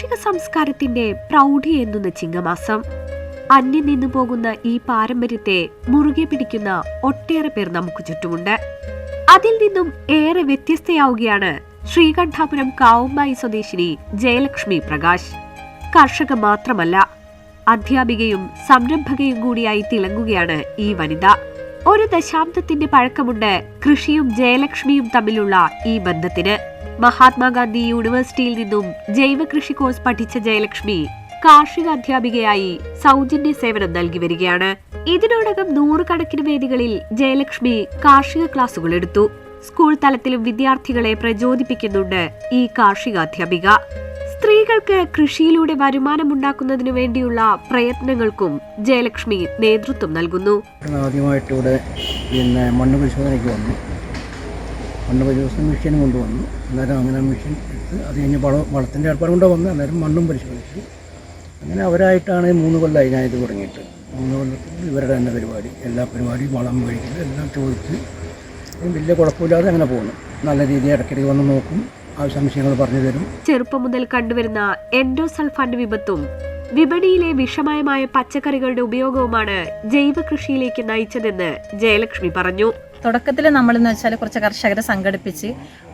കാർഷിക സംസ്കാരത്തിന്റെ പ്രൗഢി എന്നുന്ന ചിങ്ങമാസം. അന്യം നിന്നു പോകുന്ന ഈ പാരമ്പര്യത്തെ മുറുകെ പിടിക്കുന്ന ഒട്ടേറെ പേർ നമുക്ക് ചുറ്റുമുണ്ട്. അതിൽ നിന്നും ഏറെ വ്യത്യസ്തയാവുകയാണ് ശ്രീകണ്ഠാപുരം കാവുമ്പായി സ്വദേശിനി ജയലക്ഷ്മി പ്രകാശ്. കർഷക മാത്രമല്ല, അധ്യാപികയും സംരംഭകയും കൂടിയായി തിളങ്ങുകയാണ് ഈ വനിത. ഒരു ദശാബ്ദത്തിന്റെ പഴക്കമുണ്ട് കൃഷിയും ജയലക്ഷ്മിയും തമ്മിലുള്ള ഈ ബന്ധത്തിന്. മഹാത്മാഗാന്ധി യൂണിവേഴ്സിറ്റിയിൽ നിന്നും ജൈവ കൃഷി കോഴ്സ് പഠിച്ച ജയലക്ഷ്മി കാർഷിക അധ്യാപികയായി സൗജന്യ സേവനം നൽകി വരികയാണ്. ഇതിനോടകം 100 കണക്കിന് വേദികളിൽ ജയലക്ഷ്മി കാർഷിക ക്ലാസുകൾ എടുത്തു. സ്കൂൾ തലത്തിലും വിദ്യാർത്ഥികളെ പ്രചോദിപ്പിക്കുന്നുണ്ട് ഈ കാർഷിക അധ്യാപിക. സ്ത്രീകൾക്ക് കൃഷിയിലൂടെ വരുമാനമുണ്ടാക്കുന്നതിനു വേണ്ടിയുള്ള പ്രയത്നങ്ങൾക്കും ജയലക്ഷ്മി നേതൃത്വം നൽകുന്നു. ആദ്യമായിട്ട് ഇവിടെ മണ്ണ് പരിശോധനയ്ക്ക് വന്നു. മണ്ണ് പരിശോധന മെഷീൻ കൊണ്ടുവന്നു. അന്നേരം അങ്ങനെ മെഷീൻ എടുത്ത് അത് കഴിഞ്ഞ് വളത്തിൻ്റെ ഏർപ്പാട് കൊണ്ട് വന്ന് അന്നേരം മണ്ണും പരിശോധിച്ചു. അങ്ങനെ അവരായിട്ടാണ് 3 കൊല്ലമായി ഞാനിത് തുടങ്ങിയിട്ട്. 3 കൊല്ലത്തിൽ ഇവരുടെ തന്നെ പരിപാടി, എല്ലാ പരിപാടിയും വളം കഴിക്കുന്നത് എല്ലാം ചോദിച്ച് വലിയ കുഴപ്പമില്ലാതെ അങ്ങനെ പോകുന്നു. നല്ല രീതിയിൽ ഇടയ്ക്കിടയ്ക്ക് വന്ന് നോക്കും, സംശയങ്ങൾ പറഞ്ഞു തരും. ചെറുപ്പം മുതൽ കണ്ടുവരുന്ന എൻഡോസൾഫാൻ വിപത്തും വിപണിയിലെ വിഷമയമായ പച്ചക്കറികളുടെ ഉപയോഗവുമാണ് ജൈവ കൃഷിയിലേക്ക് നയിച്ചതെന്ന് ജയലക്ഷ്മി പറഞ്ഞു. തുടക്കത്തിൽ നമ്മളെന്ന് വെച്ചാൽ കുറച്ച് കർഷകരെ സംഘടിപ്പിച്ച്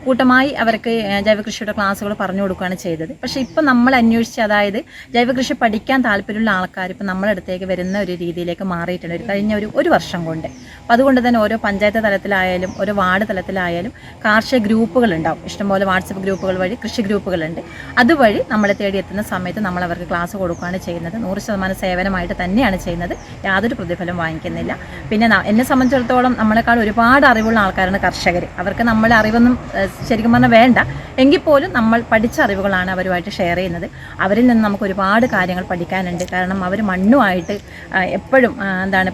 കൂട്ടമായി അവർക്ക് ജൈവകൃഷിയുടെ ക്ലാസ്സുകൾ പറഞ്ഞു കൊടുക്കുകയാണ് ചെയ്തത്. പക്ഷേ ഇപ്പം നമ്മൾ അന്വേഷിച്ച്, അതായത് ജൈവകൃഷി പഠിക്കാൻ താല്പര്യമുള്ള ആൾക്കാർ ഇപ്പം നമ്മുടെ അടുത്തേക്ക് വരുന്ന ഒരു രീതിയിലേക്ക് മാറിയിട്ടുണ്ട് കഴിഞ്ഞ ഒരു വർഷം കൊണ്ട്. അപ്പം അതുകൊണ്ട് തന്നെ ഓരോ പഞ്ചായത്ത് തലത്തിലായാലും ഓരോ വാർഡ് തലത്തിലായാലും കാർഷിക ഗ്രൂപ്പുകളുണ്ടാവും. ഇഷ്ടംപോലെ വാട്സപ്പ് ഗ്രൂപ്പുകൾ വഴി കൃഷി ഗ്രൂപ്പുകളുണ്ട്. അതുവഴി നമ്മളെ തേടി എത്തുന്ന സമയത്ത് നമ്മൾ അവർക്ക് ക്ലാസ് കൊടുക്കുകയാണ് ചെയ്യുന്നത്. 100% സേവനമായിട്ട് തന്നെയാണ് ചെയ്യുന്നത്. യാതൊരു പ്രതിഫലം വാങ്ങിക്കുന്നില്ല. പിന്നെ എന്നെ സംബന്ധിച്ചിടത്തോളം നമ്മളെക്കാൾ ഒരുപാട് അറിവുള്ള ആൾക്കാരാണ് കർഷകർ. അവർക്ക് നമ്മളെ അറിവൊന്നും ശരിക്കും പറഞ്ഞാൽ വേണ്ട, എങ്കിൽ പോലും നമ്മൾ പഠിച്ച അറിവുകളാണ് അവരുമായിട്ട് ഷെയർ ചെയ്യുന്നത്. അവരിൽ നിന്ന് നമുക്ക് ഒരുപാട് കാര്യങ്ങൾ പഠിക്കാനുണ്ട്. കാരണം അവർ മണ്ണുമായിട്ട് എപ്പോഴും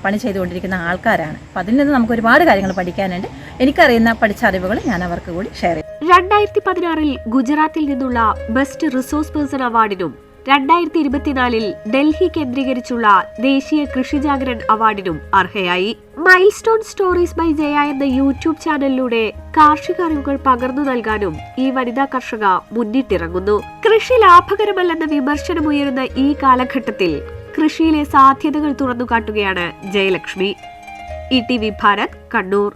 പണി ചെയ്തുകൊണ്ടിരിക്കുന്ന ആൾക്കാരാണ്. അപ്പം അതിൽ നിന്ന് നമുക്ക് ഒരുപാട് കാര്യങ്ങൾ പഠിക്കാനുണ്ട്. എനിക്കറിയുന്ന പഠിച്ച അറിവുകൾ ഞാൻ അവർക്ക് കൂടി ഷെയർ ചെയ്യും. 2016 ഗുജറാത്തിൽ നിന്നുള്ള ബെസ്റ്റ് റിസോഴ്സ് പേഴ്സൺ അവാർഡിനും 2024 ഡൽഹി കേന്ദ്രീകരിച്ചുള്ള ദേശീയ കൃഷി ജാഗരൺ അവാർഡിനും അർഹയായി. Milestone stories by Jaya എന്ന യൂട്യൂബ് ചാനലിലൂടെ കാർഷിക അറിവുകൾ പകർന്നു നൽകാനും ഈ വനിതാ കർഷക മുന്നിട്ടിറങ്ങുന്നു. കൃഷി ലാഭകരമല്ലെന്ന വിമർശനമുയരുന്ന ഈ കാലഘട്ടത്തിൽ കൃഷിയിലെ സാധ്യതകൾ തുറന്നുകാട്ടുകയാണ് ജയലക്ഷ്മി. ETV ഭാരത്, കണ്ണൂർ.